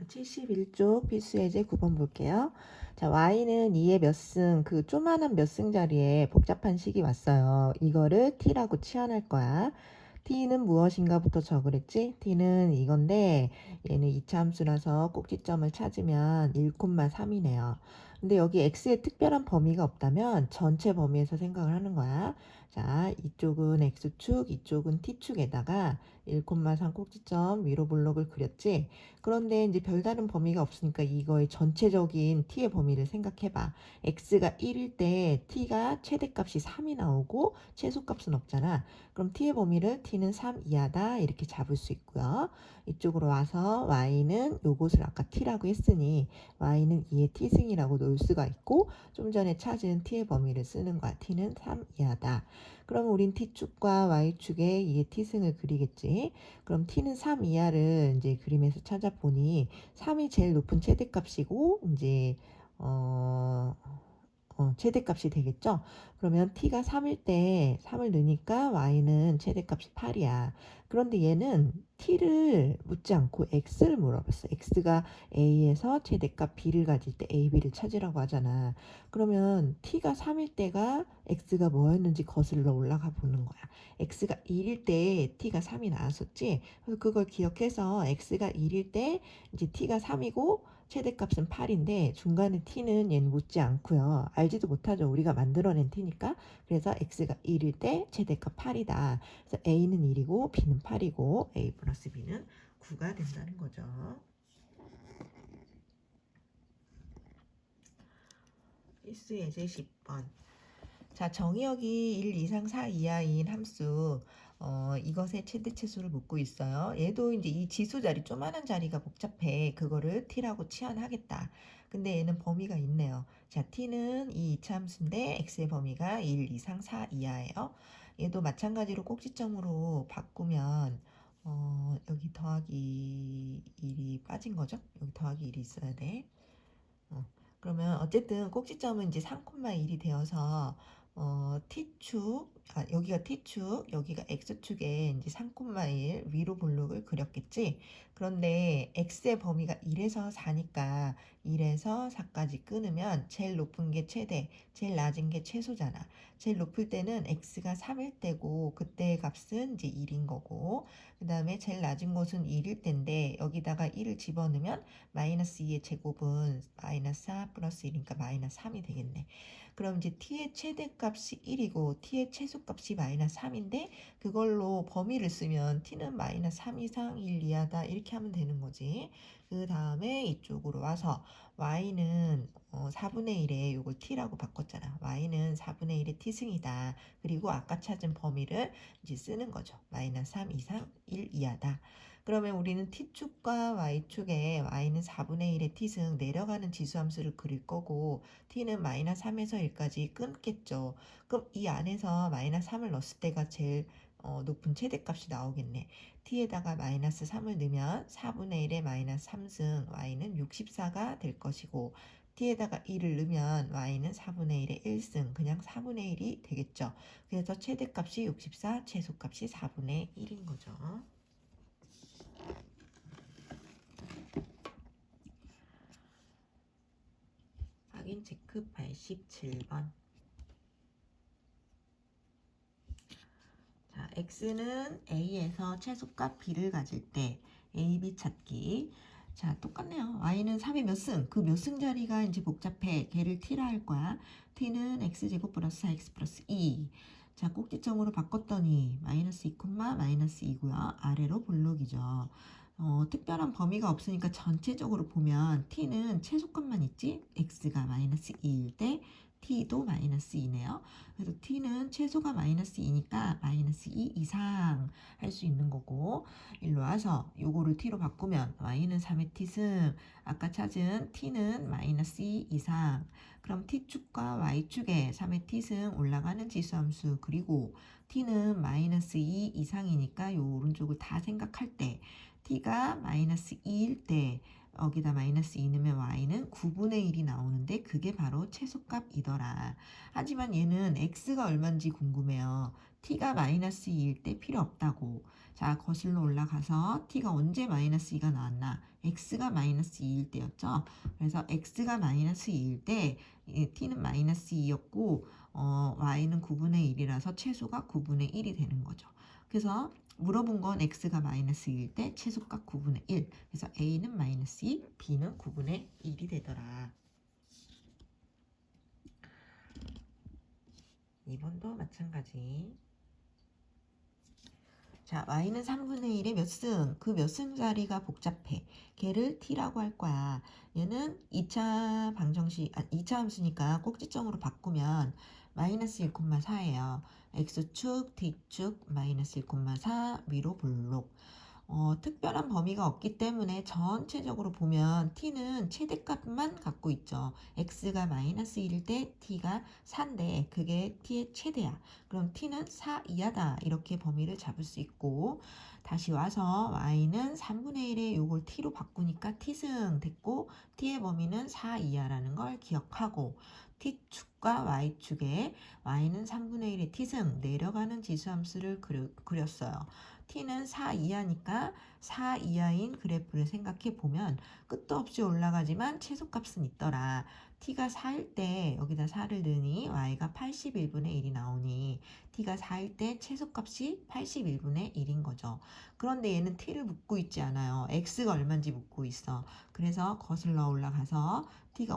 71쪽 필수 예제 9번 볼게요. 자, y는 2의 몇 승, 그 조만한 몇 승 자리에 복잡한 식이 왔어요. 이거를 t라고 치환할 거야. t는 무엇인가부터 적으랬지? t는 이건데 얘는 이차함수라서 꼭지점을 찾으면 1,3이네요. 근데 여기 x에 특별한 범위가 없다면 전체 범위에서 생각을 하는 거야. 자, 이쪽은 x축, 이쪽은 t축에다가 1,3 꼭지점 위로 블록을 그렸지? 그런데 이제 별다른 범위가 없으니까 이거의 전체적인 t의 범위를 생각해봐. x가 1일 때 t가 최대값이 3이 나오고 최소값은 없잖아. 그럼 t의 범위를 t는 3 이하다 이렇게 잡을 수 있고요. 이쪽으로 와서 y는 요것을 아까 t라고 했으니 y는 2의 t승이라고 놓을 수가 있고 좀 전에 찾은 t의 범위를 쓰는 거야. t는 3 이하다. 그럼 우린 t축과 y축에 2의 t승을 그리겠지. 그럼 t는 3 이하를 이제 그림에서 찾아보니 3이 제일 높은 최대값이고 이제 최대값이 되겠죠. 그러면 t가 3일 때 3을 넣으니까 y는 최대값이 8이야. 그런데 얘는 t를 묻지 않고 x를 물어봤어. x가 a에서 최대값 b를 가질 때 a, b를 찾으라고 하잖아. 그러면 t가 3일 때가 x가 뭐였는지 거슬러 올라가 보는 거야. x가 1일 때 t가 3이 나왔었지. 그래서 그걸 기억해서 x가 1일 때 이제 t가 3이고 최대값은 8인데 중간에 t는 얘는 묻지 않고요. 알지도 못하죠. 우리가 만들어낸 t니까. 그래서 x가 1일 때 최대값 8이다. 그래서 a는 1이고 b는 8이고 a 플러스 b는 9가 된다는 거죠. 필수 예제 10번. 자, 정의역이 1 이상 4 이하인 함수 이것의 최대치수를 묻고 있어요. 얘도 이제 이 지수 자리, 조만한 자리가 복잡해. 그거를 t라고 치환하겠다. 근데 얘는 범위가 있네요. 자, t는 이 이차함수인데 x의 범위가 1 이상 4 이하예요. 얘도 마찬가지로 꼭지점으로 바꾸면 여기 더하기 1이 빠진 거죠. 여기 더하기 1이 있어야 돼. 그러면 어쨌든 꼭지점은 이제 3,1이 되어서 t축, 여기가 t축, 여기가 x축에 이제 3,1 위로 볼록을 그렸겠지. 그런데 x의 범위가 1에서 4니까 1에서 4까지 끊으면 제일 높은 게 최대, 제일 낮은 게 최소잖아. 제일 높을 때는 x가 3일 때고 그때의 값은 이제 1인 거고, 그 다음에 제일 낮은 곳은 1일 때인데 여기다가 1을 집어넣으면 마이너스 2의 제곱은 마이너스 4 플러스 1이니까 마이너스 3이 되겠네. 그럼 이제 t의 최대값이 1이고 t의 최소값이 마이너스 3인데 그걸로 범위를 쓰면 t는 마이너스 3 이상 1 이하다 이렇게 하면 되는 거지. 그 다음에 이쪽으로 와서 y는 4분의 1에 이걸 t라고 바꿨잖아. y는 4분의 1의 t승이다. 그리고 아까 찾은 범위를 이제 쓰는 거죠. 마이너스 3 이상 1 이하다. 그러면 우리는 t축과 y축에 y는 4분의 1의 t승 내려가는 지수함수를 그릴 거고 t는 마이너스 3에서 1까지 끊겠죠. 그럼 이 안에서 마이너스 3을 넣었을 때가 제일 높은 최대값이 나오겠네. t에다가 마이너스 3을 넣으면 4분의 1의 마이너스 3승 y는 64가 될 것이고 t에다가 1을 넣으면 y는 4분의 1의 1승 그냥 4분의 1이 되겠죠. 그래서 최대값이 64, 최소값이 4분의 1인 거죠. 확인 체크 87번. 자, x는 a에서 최소값 b를 가질 때 a, b 찾기. 자, 똑같네요. y는 3의 몇 승? 그 몇 승 자리가 이제 복잡해. 걔를 t라 할 거야. t는 x제곱 플러스 4x 플러스 2. 자, 꼭지점으로 바꿨더니 마이너스 2, 마이너스 2고요. 아래로 볼록이죠. 특별한 범위가 없으니까 전체적으로 보면 t는 최소값만 있지? x가 마이너스 2일 때 t도 마이너스 2네요. 그래서 t는 최소가 마이너스 2니까 마이너스 2 이상 할 수 있는 거고 일로 와서 요거를 t로 바꾸면 y는 3의 t승 아까 찾은 t는 마이너스 2 이상 그럼 t축과 y축에 3의 t승 올라가는 지수함수 그리고 t는 마이너스 2 이상이니까 요 오른쪽을 다 생각할 때 t가 마이너스 2일 때 여기다 마이너스 2 넣으면 y는 9분의 1이 나오는데 그게 바로 최소값이더라. 하지만 얘는 x가 얼마인지 궁금해요. t가 마이너스 2일 때 필요 없다고. 자, 거슬러 올라가서 t가 언제 마이너스 2가 나왔나? x가 마이너스 2일 때였죠. 그래서 x가 마이너스 2일 때 t는 마이너스 2였고 y는 9분의 1이라서 최소가 9분의 1이 되는 거죠. 그래서 물어본 건 x가 마이너스 2일 때 최소값 9분의 1. 그래서 a는 마이너스 2, b는 9분의 1이 되더라. 2번도 마찬가지. 자, y는 3분의 1의 몇 승? 그 몇 승 자리가 복잡해. 걔를 t라고 할 거야. 얘는 2차 방정식, 2차 함수니까 꼭지점으로 바꾸면 마이너스 1,4예요. x축, t축, 마이너스 1,4 위로 볼록. 특별한 범위가 없기 때문에 전체적으로 보면 t는 최대값만 갖고 있죠. x가 마이너스 1일 때 t가 4인데 그게 t의 최대야. 그럼 t는 4 이하다. 이렇게 범위를 잡을 수 있고, 다시 와서 y는 3분의 1에 요걸 t로 바꾸니까 t승 됐고, t의 범위는 4 이하라는 걸 기억하고, t축과 y축에 y는 3분의 1의 t승 내려가는 지수함수를 그렸어요. t는 4 이하니까 4 이하인 그래프를 생각해 보면 끝도 없이 올라가지만 최소값은 있더라. t가 4일 때 여기다 4를 넣으니 y가 81분의 1이 나오니 t가 4일 때 최소값이 81분의 1인 거죠. 그런데 얘는 t를 묻고 있지 않아요. x가 얼마인지 묻고 있어. 그래서 거슬러 올라가서 t가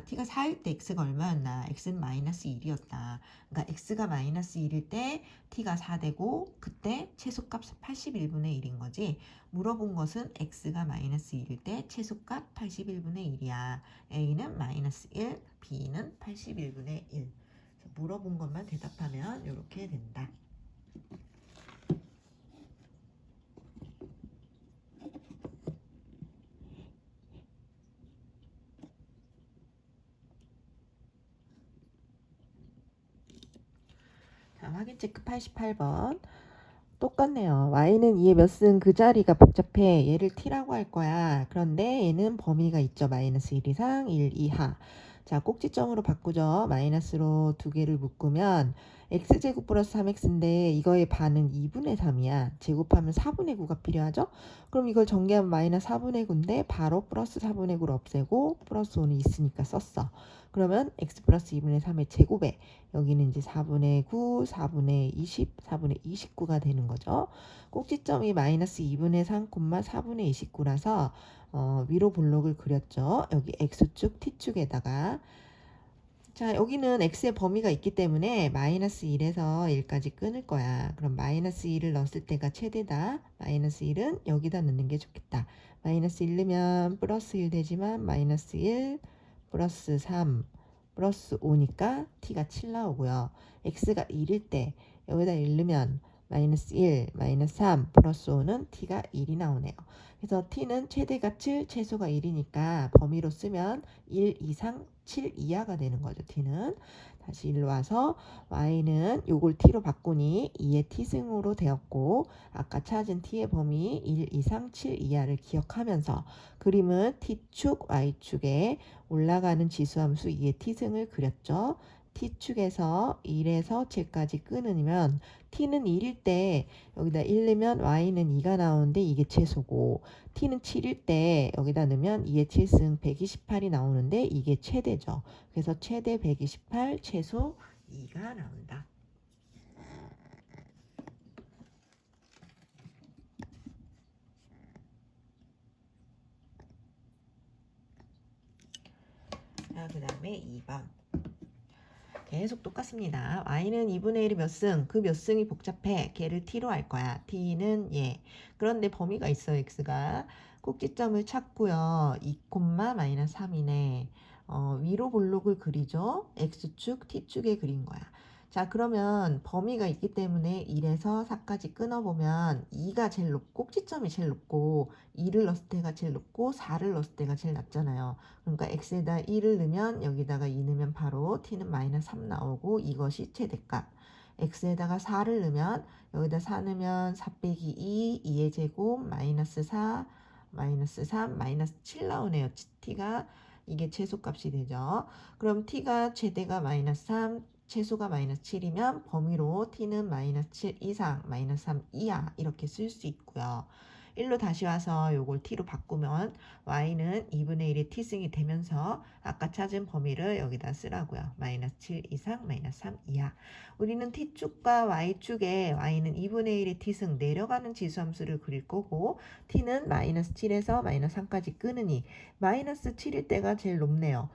t가 4일 때 x가 얼마였나? x는 마이너스 1이었다. 그러니까 x가 마이너스 1일 때 t가 4되고 그때 최소값 81분의 1인 거지. 물어본 것은 x가 마이너스 1일 때 최소값 81분의 1이야. a는 마이너스 1, b는 81분의 1. 물어본 것만 대답하면 이렇게 된다. 자, 확인 체크 88번. 똑같네요. y는 2의 몇 승 그 자리가 복잡해. 얘를 t라고 할 거야. 그런데 얘는 범위가 있죠. 마이너스 1 이상 1 이하. 자, 꼭지점으로 바꾸죠. 마이너스로 두 개를 묶으면 x제곱 플러스 3x인데 이거의 반은 2분의 3이야. 제곱하면 4분의 9가 필요하죠. 그럼 이걸 전개하면 마이너스 4분의 9인데 바로 플러스 4분의 9를 없애고 플러스 5는 있으니까 썼어. 그러면 x 플러스 2분의 3의 제곱에 여기는 이제 4분의 9, 4분의 20, 4분의 29가 되는 거죠. 꼭지점이 마이너스 2분의 3, 4분의 29라서 위로 볼록을 그렸죠. 여기 x축, t축에다가 자, 여기는 x의 범위가 있기 때문에 마이너스 1에서 1까지 끊을 거야. 그럼 마이너스 1을 넣었을 때가 최대다. 마이너스 1은 여기다 넣는 게 좋겠다. 마이너스 1 넣으면 플러스 1 되지만 마이너스 1, 플러스 3, 플러스 5니까 t가 7 나오고요. x가 1일 때 여기다 1 넣으면 마이너스 1, 마이너스 3, 플러스 5는 t가 1이 나오네요. 그래서 t는 최대가 7, 최소가 1이니까 범위로 쓰면 1 이상 7 이하가 되는 거죠. t는. 다시 일로 와서 y는 요걸 t로 바꾸니 2의 t승으로 되었고 아까 찾은 t의 범위 1 이상 7 이하를 기억하면서 그림은 t축, y축에 올라가는 지수함수 2의 t승을 그렸죠. t축에서 1에서 7까지 끊으면 t는 1일 때 여기다 1 넣으면 y는 2가 나오는데 이게 최소고 t는 7일 때 여기다 넣으면 2의 7승 128이 나오는데 이게 최대죠. 그래서 최대 128, 최소 2가 나온다. 자, 그 다음에 2번. 계속 똑같습니다. y는 2분의 1이 몇 승? 그 몇 승이 복잡해. 걔를 t로 할 거야. t는 얘. 그런데 범위가 있어. x가. 꼭지점을 찾고요. 2, 마이너스 3이네. 위로 볼록을 그리죠. x축, t축에 그린 거야. 자, 그러면 범위가 있기 때문에 1에서 4까지 끊어보면 2가 제일 높고 꼭지점이 제일 높고 2를 넣었을 때가 제일 높고 4를 넣었을 때가 제일 낮잖아요. 그러니까 x에다 1을 넣으면 여기다가 2 넣으면 바로 t는 마이너스 3 나오고 이것이 최대값. x에다가 4를 넣으면 여기다 4 넣으면 4 빼기 2, 2의 제곱 마이너스 4, 마이너스 3, 마이너스 7 나오네요. t가 이게 최소값이 되죠. 그럼 t가 최대가 마이너스 3, 최소가 마이너스 7이면 범위로 t는 마이너스 7 이상, 마이너스 3 이하 이렇게 쓸 수 있고요. 1로 다시 와서 요걸 t로 바꾸면 y는 2분의 1의 t승이 되면서 아까 찾은 범위를 여기다 쓰라고요. 마이너스 7 이상 마이너스 3 이하. 우리는 t축과 y축에 y는 2분의 1의 t승 내려가는 지수함수를 그릴 거고 t는 마이너스 7에서 마이너스 3까지 끄느니 마이너스 7일 때가 제일 높네요.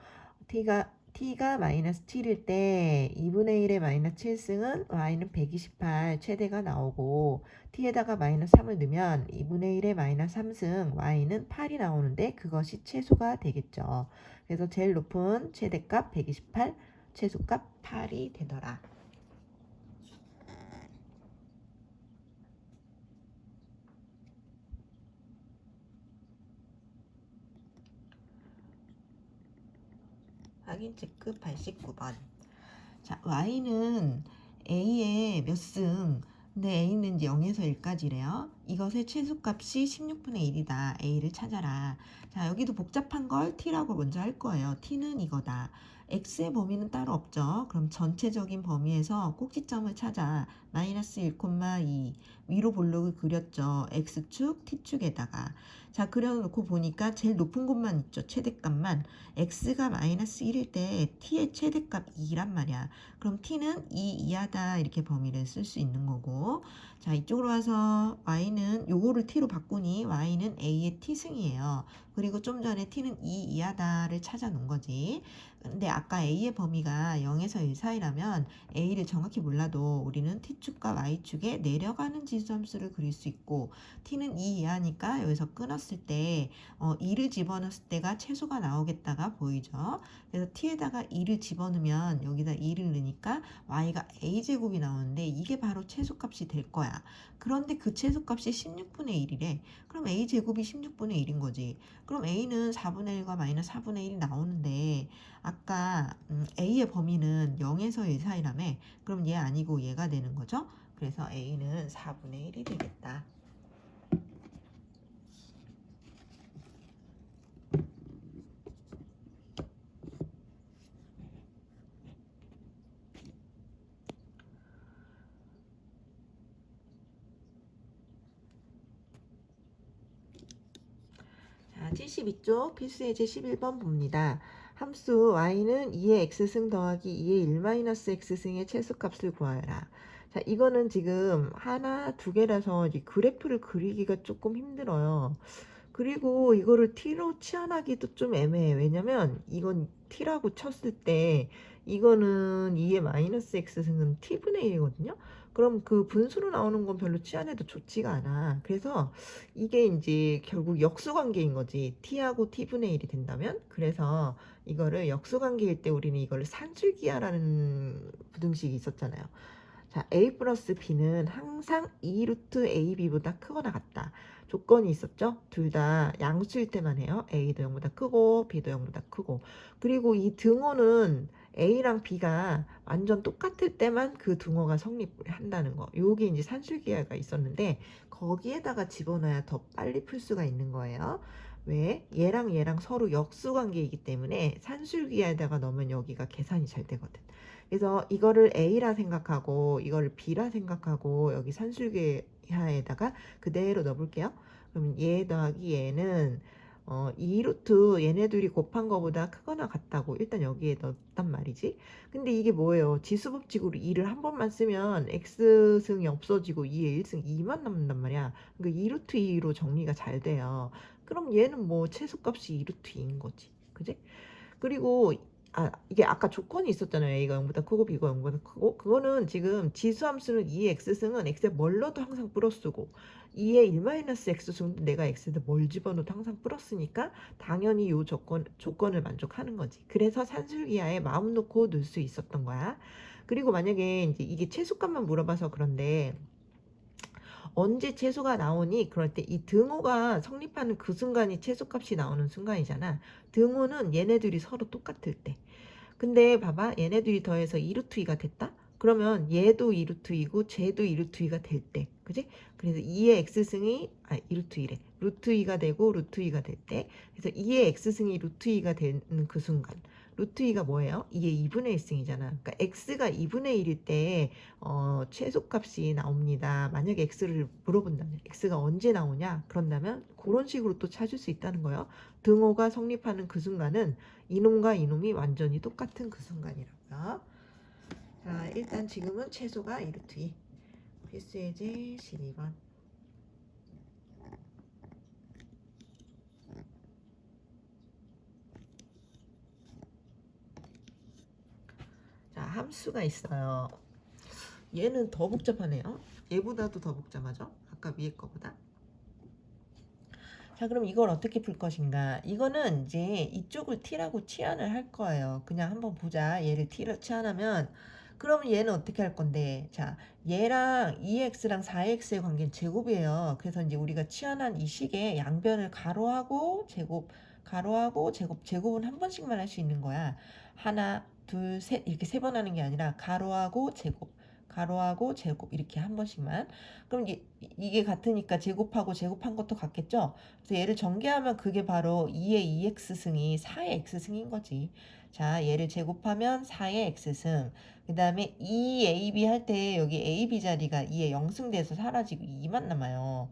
t가 마이너스 7일 때 2분의 1의 마이너스 7승은 y는 128 최대가 나오고 t에다가 마이너스 3을 넣으면 2분의 1의 마이너스 3승 y는 8이 나오는데 그것이 최소가 되겠죠. 그래서 제일 높은 최대값 128, 최소값 8이 되더라. 확인 체크 89번. 자, y는 a의 몇 승? 근데 a는 이제 0에서 1까지래요. 이것의 최소값이 16분의 1이다. a를 찾아라. 자, 여기도 복잡한 걸 t라고 먼저 할 거예요. t는 이거다. x의 범위는 따로 없죠. 그럼 전체적인 범위에서 꼭지점을 찾아. 마이너스 1,2 위로 볼록을 그렸죠. x축, t축에다가. 자, 그려놓고 보니까 제일 높은 곳만 있죠. 최대값만. x가 마이너스 1일 때 t의 최대값 2란 말이야. 그럼 t는 2 이하다 이렇게 범위를 쓸 수 있는 거고, 자, 이쪽으로 와서 y는 요거를 t로 바꾸니 y는 a의 t승이에요. 그리고 좀 전에 t는 2 이하다를 찾아 놓은 거지. 근데 아까 a의 범위가 0에서 1 사이라면 a를 정확히 몰라도 우리는 t축과 y축에 내려가는 지수함수를 그릴 수 있고, t는 2 이하니까 여기서 끊었을 때 2를 집어넣었을 때가 최소가 나오겠다가 보이죠. 그래서 t에다가 2를 집어넣으면 여기다 2를 넣으니까 y가 a제곱이 나오는데 이게 바로 최소값이 될 거야. 그런데 그 최소값이 16분의 1이래. 그럼 a제곱이 16분의 1인 거지. 그럼 a는 4분의 1과 마이너스 4분의 1이 나오는데 아까 a의 범위는 0에서 1 사이라며. 그럼 얘 아니고 얘가 되는 거죠. 그래서 a는 4분의 1이 되겠다. 자, 72쪽 필수 예제 11번 봅니다. 함수 y는 2의 x승 더하기 2의 1-x승의 최소값을 구하여라. 자, 이거는 지금 하나, 두 개라서 이제 그래프를 그리기가 조금 힘들어요. 그리고 이거를 t로 치환하기도 좀 애매해. 왜냐면 이건 t라고 쳤을 때 이거는 2의 마이너스 x승은 t분의 1이거든요. 그럼 그 분수로 나오는 건 별로 치환해도 좋지가 않아. 그래서 이게 이제 결국 역수관계인 거지. t하고 t분의 1이 된다면. 그래서 이거를 역수관계일 때 우리는 이걸 산술기하라는 부등식이 있었잖아요. 자, a 플러스 b는 항상 2루트 ab보다 크거나 같다. 조건이 있었죠? 둘 다 양수일 때만 해요. a도 0보다 크고 b도 0보다 크고. 그리고 이 등호는 a랑 b가 완전 똑같을 때만 그 등호가 성립한다는 거. 요게 이제 산술기하가 있었는데 거기에다가 집어넣어야 더 빨리 풀 수가 있는 거예요. 왜? 얘랑 얘랑 서로 역수관계이기 때문에 산술기하에다가 넣으면 여기가 계산이 잘 되거든. 그래서 이거를 A라 생각하고 이거를 B라 생각하고 여기 산술계하에다가 그대로 넣어볼게요. 그럼 얘 더하기 얘는 2루트 얘네 둘이 곱한 거보다 크거나 같다고 일단 여기에 넣었단 말이지. 근데 이게 뭐예요? 지수법칙으로 2를 한 번만 쓰면 x승이 없어지고 2의 1승 2만 남는단 말이야. 그러니까 2루트 2로 정리가 잘 돼요. 그럼 얘는 뭐 최소값이 2루트 2인 거지. 그지? 그리고 이게 아까 조건이 있었잖아요. a가 0보다 크고 b가 0보다 크고. 그거는 지금 지수함수는 2의 x승은 x에 뭘 넣어도 항상 플러스고 2의 1-x승도 내가 x에다 뭘 집어넣어도 항상 플러스니까 당연히 이 조건을 만족하는 거지. 그래서 산술기하에 마음 놓고 넣을 수 있었던 거야. 그리고 만약에 이제 이게 최소값만 물어봐서 그런데 언제 최소가 나오니? 그럴 때 이 등호가 성립하는 그 순간이 최소값이 나오는 순간이잖아. 등호는 얘네들이 서로 똑같을 때. 근데 봐봐, 얘네들이 더해서 2루트 2가 됐다? 그러면 얘도 2루트 2고 쟤도 2루트 2가 될 때, 그지? 그래서 2의 x승이 2루트 2래. 루트 2가 되고 루트 2가 될 때, 그래서 2의 x승이 루트 2가 되는 그 순간, 루트 2가 뭐예요? 2의 2분의 1승이잖아. 그러니까 x가 2분의 1일 때 최소값이 나옵니다. 만약에 x를 물어본다면 x가 언제 나오냐? 그런다면 그런 식으로 또 찾을 수 있다는 거예요. 등호가 성립하는 그 순간은 이놈과 이놈이 완전히 똑같은 그 순간이라고요. 자, 일단 지금은 최소가 2루트 2. 필수의 제 12번. 자, 함수가 있어요. 얘는 더 복잡하네요. 얘보다도 더 복잡하죠? 아까 위에 거보다. 자, 그럼 이걸 어떻게 풀 것인가? 이거는 이제 이쪽을 t라고 치환을 할 거예요. 그냥 한번 보자. 얘를 t로 치환하면 그러면 얘는 어떻게 할 건데? 자, 얘랑 2x랑 4x의 관계는 제곱이에요. 그래서 이제 우리가 치환한 이 식의 양변을 가로하고 제곱, 가로하고 제곱, 제곱은 한 번씩만 할 수 있는 거야. 하나, 둘, 셋 이렇게 세 번 하는 게 아니라 가로하고 제곱, 가로하고 제곱 이렇게 한 번씩만. 그럼 이게 같으니까 제곱하고 제곱한 것도 같겠죠? 그래서 얘를 전개하면 그게 바로 2의 2x승이 4의 x승인 거지. 자, 얘를 제곱하면 4의 x승. 그 다음에 2ab 할 때 여기 ab 자리가 2의 0승 돼서 사라지고 2만 남아요.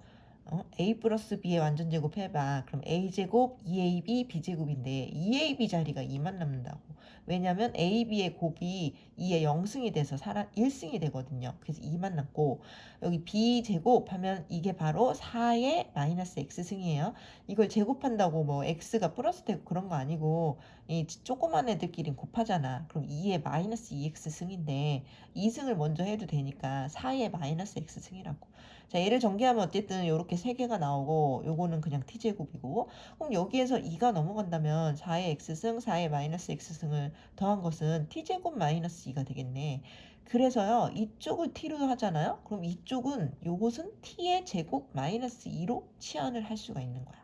a 플러스 b의 완전 제곱 해봐. 그럼 a제곱 2ab b제곱인데 2ab 자리가 2만 남는다고. 왜냐면 ab의 곱이 2의 0승이 돼서 1승이 되거든요. 그래서 2만 남고 여기 b제곱 하면 이게 바로 4의 마이너스 x승이에요. 이걸 제곱한다고 뭐 x가 플러스 되고 그런 거 아니고 이 조그만 애들끼리 곱하잖아. 그럼 2의 마이너스 2x승인데 2승을 먼저 해도 되니까 4의 마이너스 x승이라고. 자, 얘를 전개하면 어쨌든 이렇게 3개가 나오고 요거는 그냥 t제곱이고 그럼 여기에서 2가 넘어간다면 4의 x승, 4의 마이너스 x승을 더한 것은 t제곱 마이너스 2가 되겠네. 그래서요 이쪽을 t로 하잖아요. 그럼 이쪽은 요것은 t의 제곱 마이너스 2로 치환을 할 수가 있는 거야.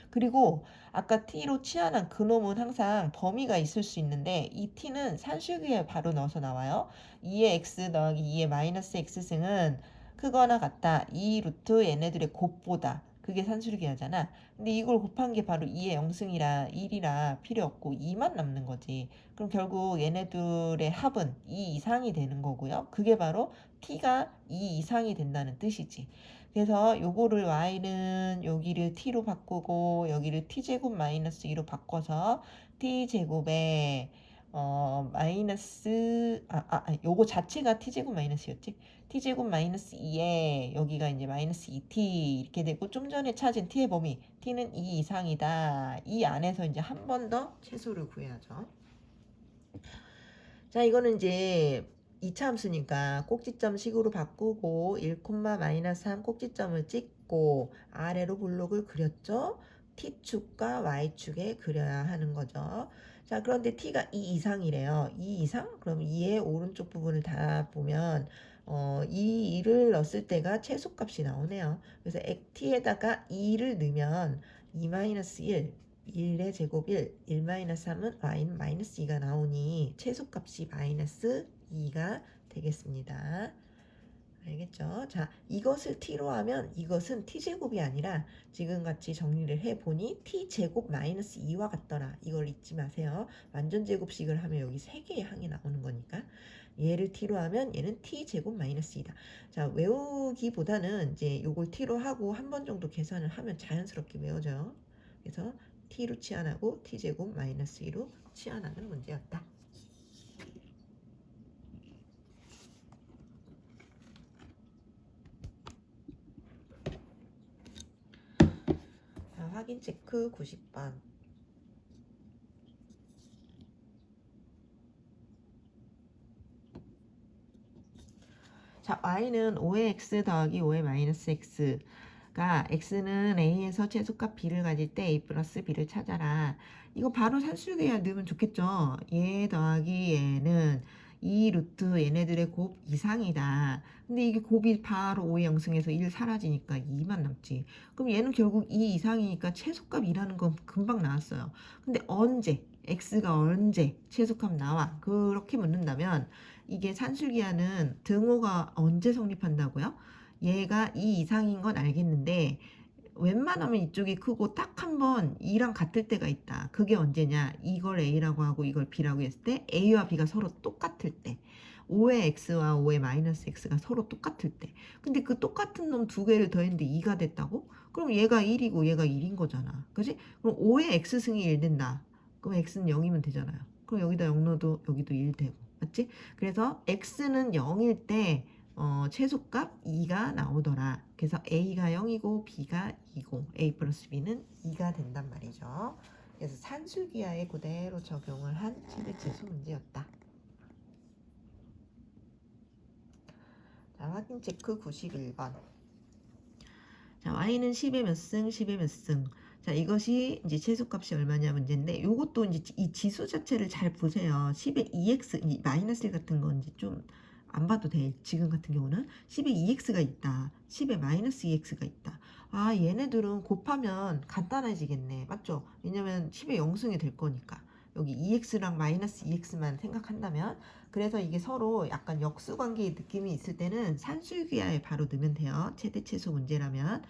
그리고 아까 t로 치환한 그놈은 항상 범위가 있을 수 있는데 이 t는 산술기에 바로 넣어서 나와요. 2의 x 더하기 2의 마이너스 x승은 크거나 같다. 2 루트 얘네들의 곱보다. 그게 산술기하잖아. 근데 이걸 곱한 게 바로 2의 0승이라 1이라 필요 없고 2만 남는 거지. 그럼 결국 얘네들의 합은 2 이상이 되는 거고요. 그게 바로 t가 2 이상이 된다는 뜻이지. 그래서 요거를 y는 여기를 t로 바꾸고 여기를 t제곱 마이너스 2로 바꿔서 t제곱에 마이너스 요거 자체가 t제곱 마이너스였지. t제곱 마이너스 2에 여기가 이제 마이너스 2t 이렇게 되고 좀 전에 찾은 t의 범위 t는 2 이상이다. 이 안에서 이제 한 번 더 최소를 구해야죠. 자, 이거는 이제 2차 함수니까 꼭지점 식으로 바꾸고 1, 마이너스 3 꼭지점을 찍고 아래로 블록을 그렸죠. t축과 y축에 그려야 하는 거죠. 자, 그런데 t가 2 이상이래요. 2 이상? 그럼 2의 오른쪽 부분을 다 보면 이 2를 넣었을 때가 최소값이 나오네요. 그래서 t에다가 2를 넣으면 2-1 1의 제곱 1 마이너스 3은 y는 마이너스 2가 나오니 최소값이 마이너스 2가 되겠습니다. 알겠죠? 자, 이것을 t로 하면 이것은 t제곱이 아니라 지금같이 정리를 해보니 t제곱 마이너스 2와 같더라. 이걸 잊지 마세요. 완전제곱식을 하면 여기 3개의 항이 나오는 거니까 얘를 t로 하면 얘는 t제곱 마이너스 2다. 자, 외우기보다는 이제 요걸 t로 하고 한 번 정도 계산을 하면 자연스럽게 외워져요. 그래서 t로 치환하고 t제곱 마이너스 2로 치환하는 문제였다. 자, 확인 체크 90번. 자, y는 5의 x 더하기 5의 마이너스 x가 x는 a에서 최소값 b를 가질 때 a 플러스 b를 찾아라. 이거 바로 산술기에 넣으면 좋겠죠. 얘 더하기 얘는 2 루트 얘네들의 곱 이상이다. 근데 이게 곱이 바로 5의 영승에서 1 사라지니까 2만 남지. 그럼 얘는 결국 2 이상이니까 최소값 2라는 건 금방 나왔어요. 근데 언제? x가 언제 최소값 나와? 그렇게 묻는다면 이게 산술기하는 등호가 언제 성립한다고요? 얘가 2 이상인 건 알겠는데 웬만하면 이쪽이 크고 딱 한 번 2랑 같을 때가 있다. 그게 언제냐? 이걸 A라고 하고 이걸 B라고 했을 때 A와 B가 서로 똑같을 때. 5의 X와 5의 마이너스 X가 서로 똑같을 때. 근데 그 똑같은 놈 두 개를 더했는데 2가 됐다고? 그럼 얘가 1이고 얘가 1인 거잖아. 그지? 그럼 5의 X승이 1 된다. 그럼 X는 0이면 되잖아요. 그럼 여기다 0 넣어도 여기도 1 되고. 맞지? 그래서 X는 0일 때 최소값 2가 나오더라. 그래서 A가 0이고 B가 2고 A 플러스 B는 2가 된단 말이죠. 그래서 산술기하에 그대로 적용을 한 최대치수 문제였다. 자, 확인 체크 91번. 자, Y는 10의 몇 승, 10의 몇 승. 자, 이것이 이제 최소값이 얼마냐 문제인데, 요것도 이제 이 지수 자체를 잘 보세요. 10의 2x, 마이너스 1 같은 건 이제 좀 안 봐도 돼. 지금 같은 경우는 10의 2x가 있다. 10의 마이너스 2x가 있다. 아, 얘네들은 곱하면 간단해지겠네. 맞죠? 왜냐면 10의 0승이 될 거니까. 여기 2x랑 마이너스 2x만 생각한다면, 그래서 이게 서로 약간 역수관계의 느낌이 있을 때는 산술기하에 바로 넣으면 돼요. 최대 최소 문제라면.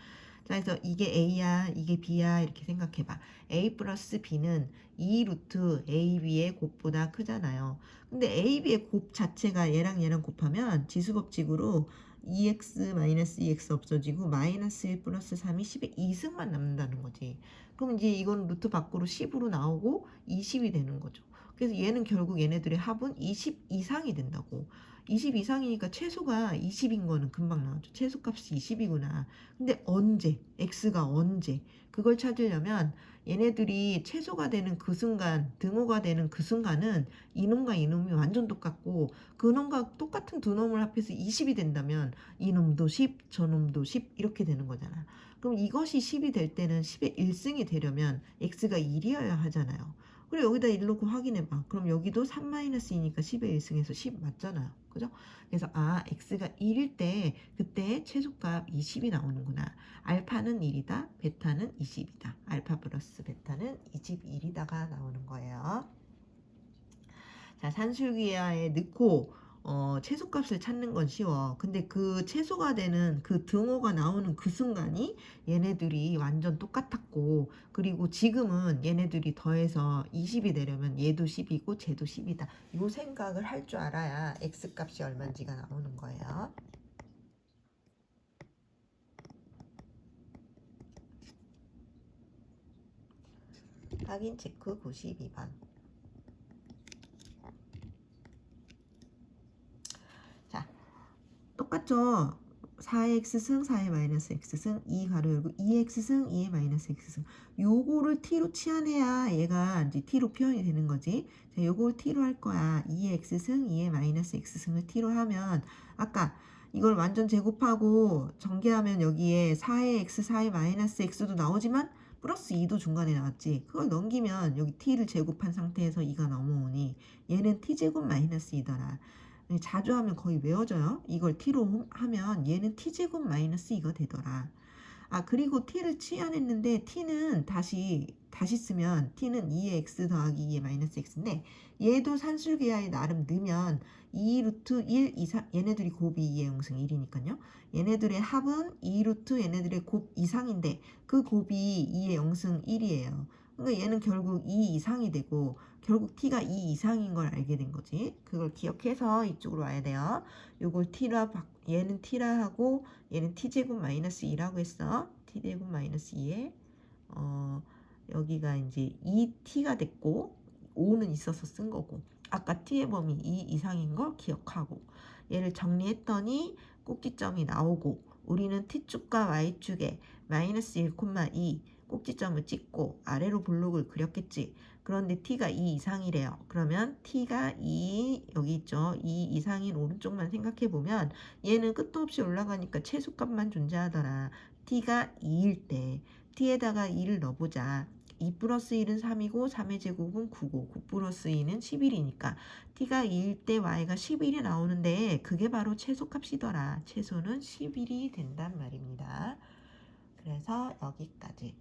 자, 그래서 이게 A야, 이게 B야 이렇게 생각해봐. A 플러스 B는 2 루트 AB의 곱보다 크잖아요. 근데 AB의 곱 자체가 얘랑 얘랑 곱하면 지수법칙으로 2x 마이너스 2x 없어지고 마이너스 1 플러스 3이 10의 2승만 남는다는 거지. 그럼 이제 이건 루트 밖으로 10으로 나오고 20이 되는 거죠. 그래서 얘는 결국 얘네들의 합은 20 이상이 된다고. 20 이상이니까 최소가 20인 거는 금방 나오죠. 최소값이 20이구나. 근데 언제? x가 언제? 그걸 찾으려면 얘네들이 최소가 되는 그 순간, 등호가 되는 그 순간은 이놈과 이놈이 완전 똑같고 그놈과 똑같은 두 놈을 합해서 20이 된다면 이놈도 10, 저놈도 10 이렇게 되는 거잖아. 그럼 이것이 10이 될 때는 10의 1승이 되려면 x가 1이어야 하잖아요. 그래 여기다 1 놓고 확인해봐. 그럼 여기도 3-2니까 10의 1승에서 10 맞잖아요. 그죠? 그래서 x가 1일 때 그때 최소값 20이 나오는구나. 알파는 1이다. 베타는 20이다. 알파 플러스 베타는 21이다가 나오는 거예요. 자, 산술기하에 넣고 최소값을 찾는 건 쉬워. 근데 그 최소가 되는 그 등호가 나오는 그 순간이 얘네들이 완전 똑같았고, 그리고 지금은 얘네들이 더해서 20이 되려면 얘도 10이고 쟤도 10이다. 요 생각을 할 줄 알아야 x값이 얼마인지가 나오는 거예요. 확인 체크 92번. 자, 똑같죠? 4x승 4의 마이너스 x승 2 가로 열고 2x승 2의 마이너스 x승 요거를 t로 치환해야 얘가 이제 t로 표현이 되는 거지. 자, 요걸 t로 할 거야. 2x승 2의 마이너스 x승을 t로 하면 아까 이걸 완전 제곱하고 전개하면 여기에 4의 x 4의 마이너스 x도 나오지만 플러스 2도 중간에 나왔지. 그걸 넘기면 여기 t를 제곱한 상태에서 2가 넘어오니 얘는 t제곱 마이너스 2더라. 자주 하면 거의 외워져요. 이걸 t로 하면 얘는 t제곱 마이너스 2가 되더라. 그리고 t를 치환했는데 t는 다시 쓰면 t는 2의 x 더하기 2의 마이너스 x인데 얘도 산술기하에 나름 넣으면 2 루트 1 이상 얘네들이 곱이 2의 영승 1이니까요. 얘네들의 합은 2 루트 얘네들의 곱 이상인데 그 곱이 2의 영승 1이에요. 그러니까 얘는 결국 2 이상이 되고 결국 t가 2 이상인 걸 알게 된 거지. 그걸 기억해서 이쪽으로 와야 돼요. 요걸 t라 얘는 t라 하고 얘는 t제곱 마이너스 2라고 했어. t제곱 마이너스 2에 여기가 이제 2t가 됐고 5는 있어서 쓴 거고 아까 t의 범위 2 이상인 걸 기억하고 얘를 정리했더니 꼭지점이 나오고 우리는 t축과 y축에 마이너스 1,2 꼭지점을 찍고 아래로 블록을 그렸겠지. 그런데 t가 2 이상이래요. 그러면 t가 2 여기 있죠. 2 이상인 오른쪽만 생각해보면 얘는 끝도 없이 올라가니까 최소값만 존재하더라. t가 2일 때 t에다가 2를 넣어보자. 2 플러스 1은 3이고 3의 제곱은 9고 9 플러스 2는 11이니까 t가 2일 때 y가 11이 나오는데 그게 바로 최소값이더라. 최소는 11이 된단 말입니다. 그래서 여기까지.